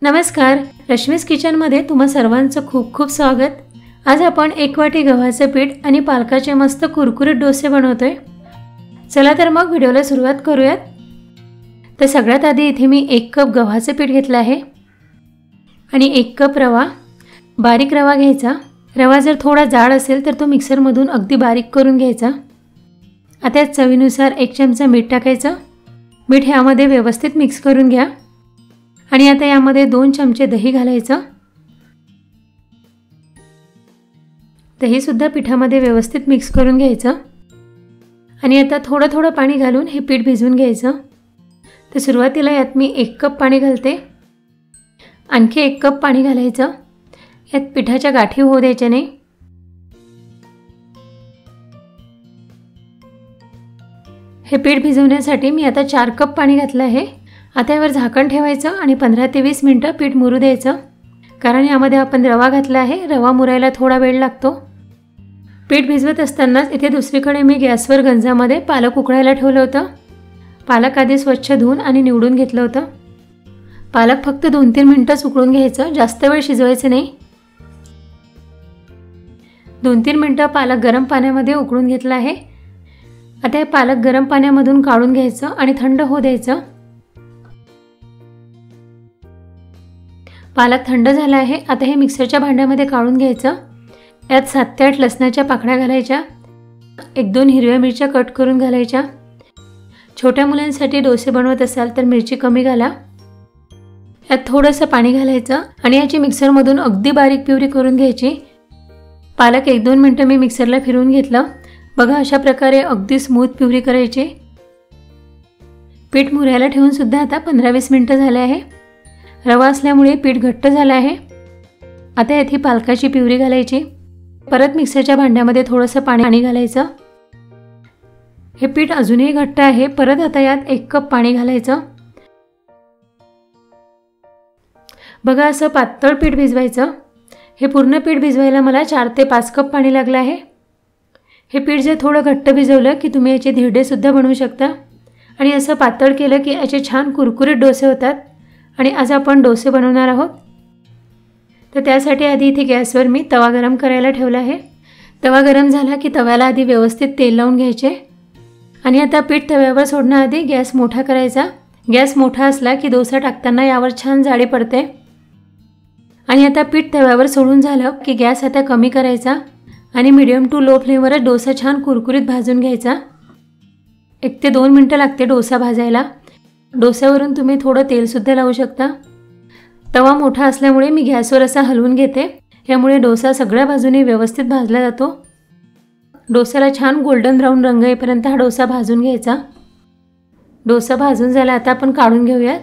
नमस्कार, रश्मीज किचनमध्ये तुम्हा सर्वांचं खूप खूप स्वागत। आज आपण 1 वाटी गव्हाचे पीठ आणि पालकाचे मस्त कुरकुरीत डोसे बनवतोय। चला तर मग व्हिडिओला सुरुवात करूयात। तर सगळ्यात आधी इथे मी 1 कप गव्हाचे पीठ घेतले आहे आणि 1 कप रवा, बारीक रवा घ्यायचा। रवा जर थोडा जाड असेल तर तो मिक्सरमधून अगदी बारीक करून घ्यायचा। आता चवीनुसार 1 चमचा मीठ टाकायचं। मीठ यामध्ये व्यवस्थित मिक्स करून घ्या आणि आता यामध्ये 2 चमचे दही घालायचं। दही सुद्धा पिठामध्ये व्यवस्थित मिक्स करून घ्यायचं आणि आता थोडं पाणी घालून हे पीठ भिजवून घ्यायचं। तर सुरुवातीला यात मी 1 कप पाणी घालते, आणखी 1 कप पाणी घालायचं। यात पिठाच्या गाठी होऊ द्यायच्या नाही। हे पीठ भिजवण्यासाठी मी आता 4 कप पाणी घातलं आहे। आता यावर झाकण ठेवायचं आणि 15 ते 20 मिनिटं पीठ मुरू द्यायचं, कारण यामध्ये आपण रवा घातला आहे। रवा मुरायला थोडा वेळ लागतो। पीठ भिजवत असतानाच इथे दुसरीकडे मी गॅसवर गंजामध्ये पालक उकळायला ठेवलं होतं। पालक आधी स्वच्छ धुवून आणि निवडून घेतलं होतं। पालक फक्त 2-3 मिनिटंच उकळून घ्यायचं, जास्त वेळ शिजवायचं नाही। 2-3 मिनिटं पालक गरम पाण्यामध्ये उकळून घेतला आहे। आता हे पालक गरम पाण्यामधून काढून घ्यायचं आणि थंड होऊ द्यायचं। पालक थंड झाला आहे। आता हे मिक्सरच्या भांड्यामध्ये काढून घ्यायचं। यात 7 ते 8 लसणाच्या पाकळ्या घालायच्या, 1-2 हिरव्या मिरच्या कट करून घालायच्या। छोट्या मुलांसाठी डोसे बनवत असाल तर मिरची कमी घाला। यात थोडंसं पाणी घालायचं आणि याची मिक्सरमधून अगदी बारीक प्युरी करून घ्यायची। पालक 1-2 मिनिटं मी मिक्सरला फिरवून घेतलं। बघा, अशा प्रकारे अगदी स्मूथ प्युरी करायची। पीठ मुरायला ठेवून सुद्धा आता 15-20 मिनिटं झाले आहे। रवा असल्यामुळे पीठ घट्ट झालं आहे। आता यात ही पालकाची प्युरी घालायची। परत मिक्सरच्या भांड्यामध्ये थोडंसं पाणी घालायचं। हे पीठ अजूनही घट्ट आहे। परत आता यात 1 कप पाणी घालायचं। बघा, असं पातळ पीठ भिजवायचं। हे पूर्ण पीठ भिजवायला मला 4 ते 5 कप पाणी लागलं आहे। हे पीठ जर थोडं घट्ट भिजवलं की तुम्ही याचे धिरडे सुद्धा बनवू शकता आणि असं पातळ केलं की याचे छान कुरकुरीत डोसे होतात। आणि आज आपण डोसे बनवणार आहोत। तर त्यासाठी आधी इथे गॅसवर मी तवा गरम करायला ठेवला आहे। तवा गरम झाला की तव्याला आधी व्यवस्थित तेल लावून घ्यायचे आणि आता पीठ तव्यावर सोडण्याआधी गॅस मोठा करायचा। गॅस मोठा असला की डोसा टाकताना यावर छान जाळी पडते। आणि आता पीठ तव्यावर सोडून झालं की गॅस आता कमी करायचा आणि मीडियम टू लो फ्लेमवरच डोसा छान कुरकुरीत भाजून घ्यायचा। 1 ते 2 मिनिटं लागते डोसा भाजायला। डोस्यावरून तुम्ही थोडं तेल सुद्धा लावू शकता। तवा मोठा असल्यामुळे मी गॅसवर असा हलवून घेते, यामुळे डोसा सगळ्या बाजूने व्यवस्थित भाजला जातो। डोस्याला छान गोल्डन ब्राऊन रंग येईपर्यंत हा डोसा भाजून घ्यायचा। डोसा भाजून झाला, आता आपण काढून घेऊयात।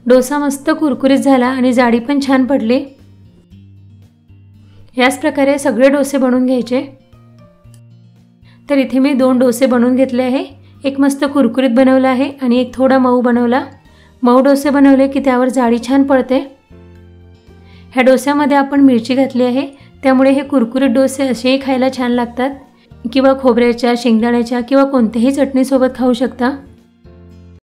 डोसा मस्त कुरकुरीत झाला आणि जाडी पण छान पडली। याच प्रकारे सगळे डोसे बनवून घ्यायचे। तर इथे मी 2 डोसे बनवून घेतले आहे। एक मस्त कुरकुरीत बनवला आहे आणि एक थोडा मऊ बनवला। मऊ डोसे बनवले की त्यावर जाळी छान पडते। ह्या डोस्यामध्ये आपण मिरची घातली आहे, त्यामुळे हे कुरकुरीत डोसे असेही खायला छान लागतात किंवा खोबऱ्याच्या, शेंगदाण्याच्या किंवा कोणत्याही चटणीसोबत खाऊ शकता।